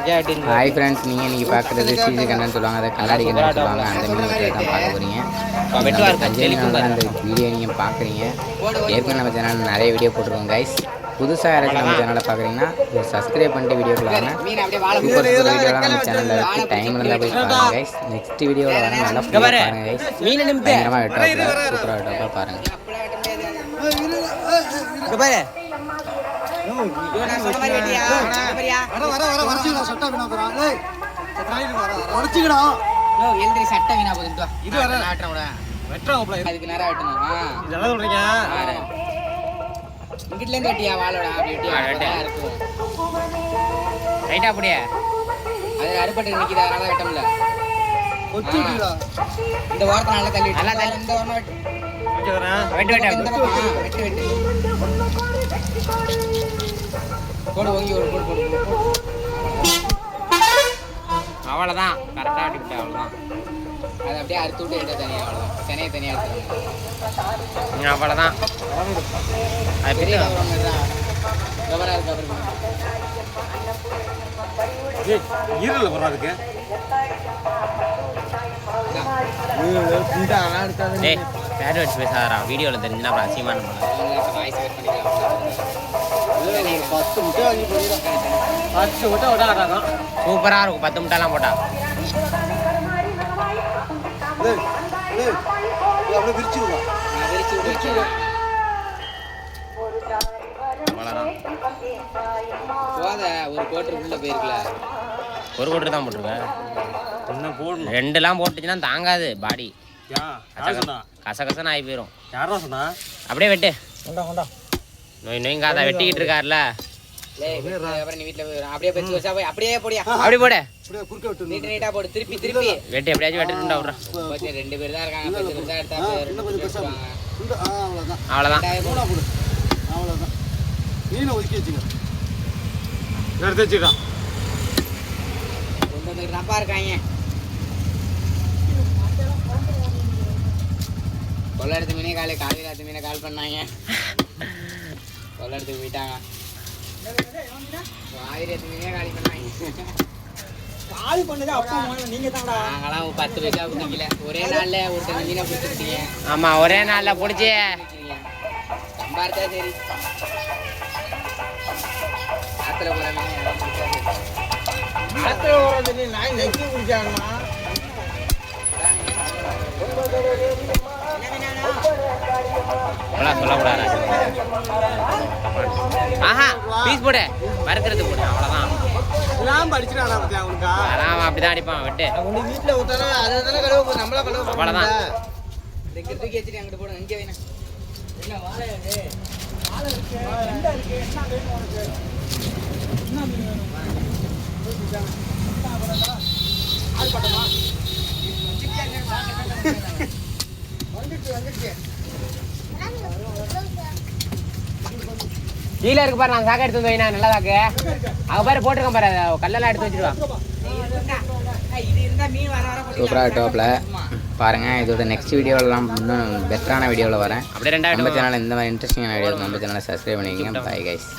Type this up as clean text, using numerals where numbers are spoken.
Hi friends, நீங்கள் இன்றைக்கி பார்க்குறது சீசு கண்ணன்னு சொல்லுவாங்க, அதை கண்ணாடி கண்ணன்னு சொல்லுவாங்க. அந்த மீன் தான் பார்க்க போகிறீங்க. அந்த வீடியோ நீங்கள் பார்க்குறீங்க. ஏற்கனவே நம்ம சேனல் நிறைய வீடியோ போட்டிருக்கோம் கைஸ். புதுசாக யாராச்சும் நம்ம சேனலை பார்க்குறீங்கன்னா ஒரு சப்ஸ்கிரைப் பண்ணிட்டு வீடியோக்குள்ள வாங்க. சூப்பர் சூப்பர் வீடியோலாம் நம்ம சேனலில் இருக்குது. டைம் இருந்தால் போய் பாருங்கள் கைஸ். நெக்ஸ்ட் வீடியோவில் வர நல்லா பாருங்கள் கைஸ். பயங்கரமாக வெட்டாப்பில் சூப்பராக வெட்டாப்பில் பாருங்கள். வெட்டியா வாழோட அப்படியே அது அறுபட்டு நிற்கிது, அதனால வெட்ட முடியல. இந்த வாரத்தை நல்லா தள்ளி இந்த வாரம் வெட்டு போடு வாங்கி ஒரு போடு அவ்வளோதான். கரெக்டாக வெட்டி அவ்வளோதான். அதை அப்படியே அறுத்து விட்டு எடுத்த தனியாக அவ்வளோதான். தனியாக எடுத்து அவ்வளோதான். அது பெரிய கவராக இருக்கு. ஈரல் வரும் அதுக்கு. பேர் வச்சு பேசாதா வீடியோவில் தெரிஞ்சுன்னா அப்புறம் அசியமான சூப்பராக இருக்கும். 10 முட்டைலாம் போட்டா ஒரு கோட்டருக்குள்ள போயிருக்கல. ஒரு கோட்டர் தான் போட்டிருக்கேன். ரெண்டுலாம் போட்டுச்சுன்னா தாங்காது பாடி. கசகசன்னு ஆகி போயிடும். அப்படியே வெட்டு. நோய்ங்காத வெட்டிக்கிட்டு இருக்காருல. நீ வீட்டுல அப்படியே பெருசு வச்சா போய் அப்படியே போடியா. அப்படி போடு. நீட்டா போடு. திருப்பி வெட்டி எப்படியாச்சும் வெட்டிட்டு விட்றோம். 2 பேர் தான் இருக்காங்க. பெருசா எடுத்தா அவ்வளோதான். மீனை ஒதுக்கி வச்சுக்க. எடுத்து வச்சுக்கலாம். நப்பா இருக்காங்க. கொள்ளடுத்து மீனே காலையில் மீனை கால் பண்ணாங்க. கொள்ளடுத்துக்கு போயிட்டாங்க. 1000 மீனே காலி பண்ணாங்க. காலி பண்ணது அப்பா நீங்க தான். நாங்களாம் 10 பைசா பிடிக்கல. ஒரே நாள்ல ஒருத்தர் மீனை பிடிச்சிருக்கீங்க. ஆமா, ஒரே நாள்ல பிடிச்சி சம்பாரிச்சா சரி. ஆத்துல போற மீன் ஆத்துல போறது நாய் நக்கி குடிச்சாங்கம்மா. சொல்லக்கூடாது. ஆஹா, பீஸ் போடு, வறுக்கிறது போடு, அவ்வளோதான். அதான் அப்படிதான் அடிப்பான். வெட்டு. வீட்டுல ஊத்தானா அதை தானே கழுவ, நம்மளா கழுவ. அவ்வளோதான். தூக்கி வச்சுட்டு அங்கிட்டு போடு. இங்கே வேணும். என்ன வாழை கீழே இருக்கு பாரு. நான் சாக்கை எடுத்து வந்து வைனா நல்லா தாக்கு. அவ பாரு போட்டிருக்கேன் பாரு. கல்லெல்லாம் எடுத்து வச்சிருவான். சூப்பராக டாப்பில் பாருங்கள். இதோட நெக்ஸ்ட் வீடியோலாம் இன்னும் பெட்டரான வீடியோவில் வரேன். அப்படியே 2 நம்ம சேனல் இந்த மாதிரி இன்ட்ரெஸ்டிங்கான வீடியோ நம்ம சேனலை சப்ஸ்கிரைப் பண்ணிக்கோங்க. Bye guys.